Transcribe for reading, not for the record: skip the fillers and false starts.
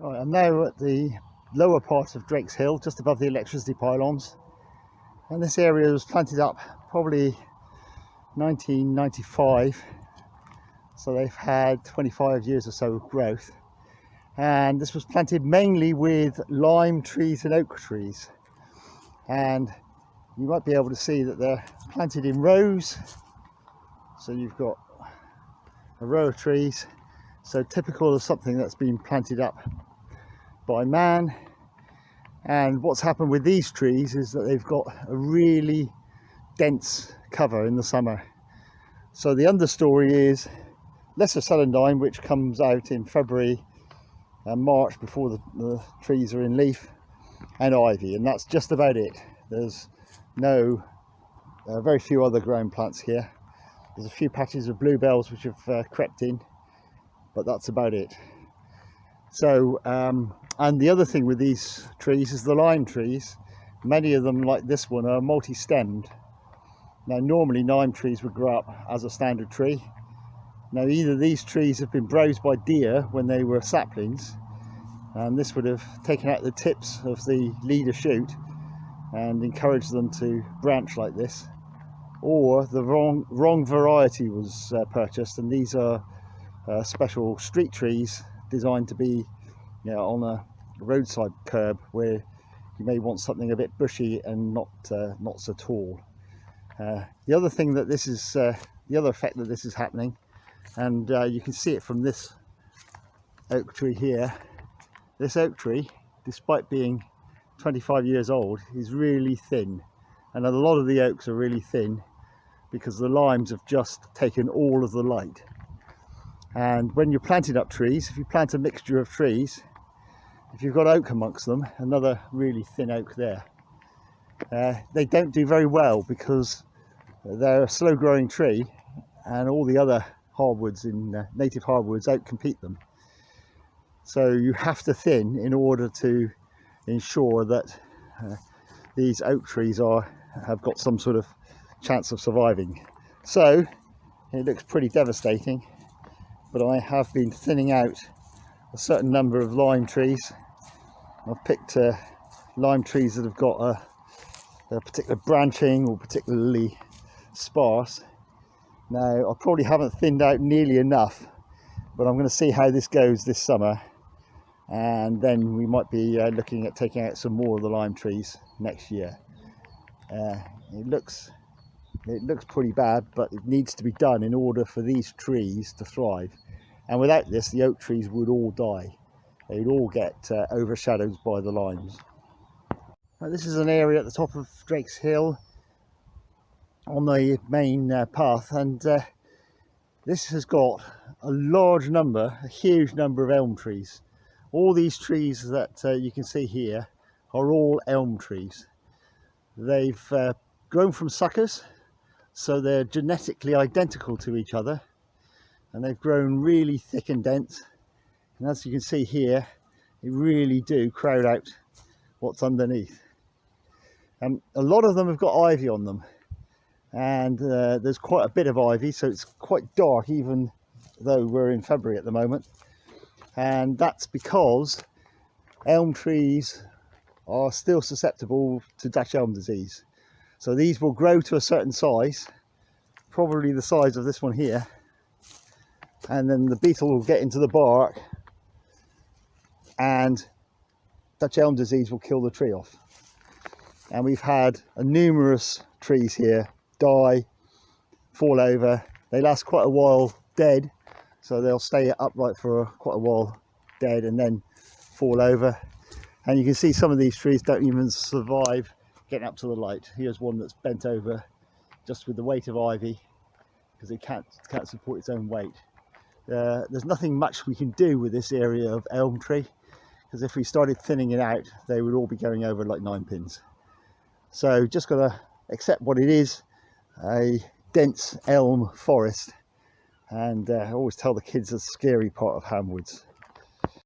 Right, I'm now at the lower part of Drake's Hill, just above the electricity pylons, and this area was planted up probably 1995, so they've had 25 years or so of growth. And this was planted mainly with lime trees and oak trees, and you might be able to see that they're planted in rows. So you've got a row of trees, so typical of something that's been planted up by man. And what's happened with these trees is that they've got a really dense cover in the summer. So the understory is lesser celandine, which comes out in February and March before the trees are in leaf, and ivy, and that's just about it. There's very few other ground plants here. There's a few patches of bluebells which have crept in, but that's about it. So and the other thing with these trees is the lime trees. Many of them, like this one, are multi-stemmed. Now normally lime trees would grow up as a standard tree. Now either these trees have been browsed by deer when they were saplings, and this would have taken out the tips of the leader shoot and encouraged them to branch like this, or the wrong variety was purchased, and these are special street trees designed to be on a roadside curb where you may want something a bit bushy and not so tall. The other thing that this is, the other effect that this is happening, and you can see it from this oak tree here. This oak tree, despite being 25 years old, is really thin, and a lot of the oaks are really thin because the limes have just taken all of the light. And when you're planting up trees, if you plant a mixture of trees, if you've got oak amongst them, another really thin oak there, they don't do very well because they're a slow growing tree, and all the other hardwoods native hardwoods outcompete them. So you have to thin in order to ensure that these oak trees have got some sort of chance of surviving. So it looks pretty devastating, but I have been thinning out a certain number of lime trees. I've picked lime trees that have got a particular branching or particularly sparse. Now I probably haven't thinned out nearly enough, but I'm going to see how this goes this summer, and then we might be looking at taking out some more of the lime trees next year. It looks pretty bad, but it needs to be done in order for these trees to thrive, and without this the oak trees would all die. They'd all get overshadowed by the limes. Now, this is an area at the top of Drake's Hill on the main path, and this has got a huge number of elm trees. All these trees that you can see here are all elm trees. They've grown from suckers, so they're genetically identical to each other, and they've grown really thick and dense. And as you can see here, they really do crowd out what's underneath. A lot of them have got ivy on them, and there's quite a bit of ivy, so it's quite dark even though we're in February at the moment. And that's because elm trees are still susceptible to Dutch elm disease. So these will grow to a certain size, probably the size of this one here, and then the beetle will get into the bark and Dutch elm disease will kill the tree off. And we've had numerous trees here die, fall over. They last quite a while dead, so they'll stay upright for quite a while dead and then fall over. And you can see some of these trees don't even survive getting up to the light. Here's one that's bent over just with the weight of ivy because it can't support its own weight. There's nothing much we can do with this area of elm tree, because if we started thinning it out, they would all be going over like 9 pins. So just got to accept what it is, a dense elm forest. And I always tell the kids the scary part of Ham Woods.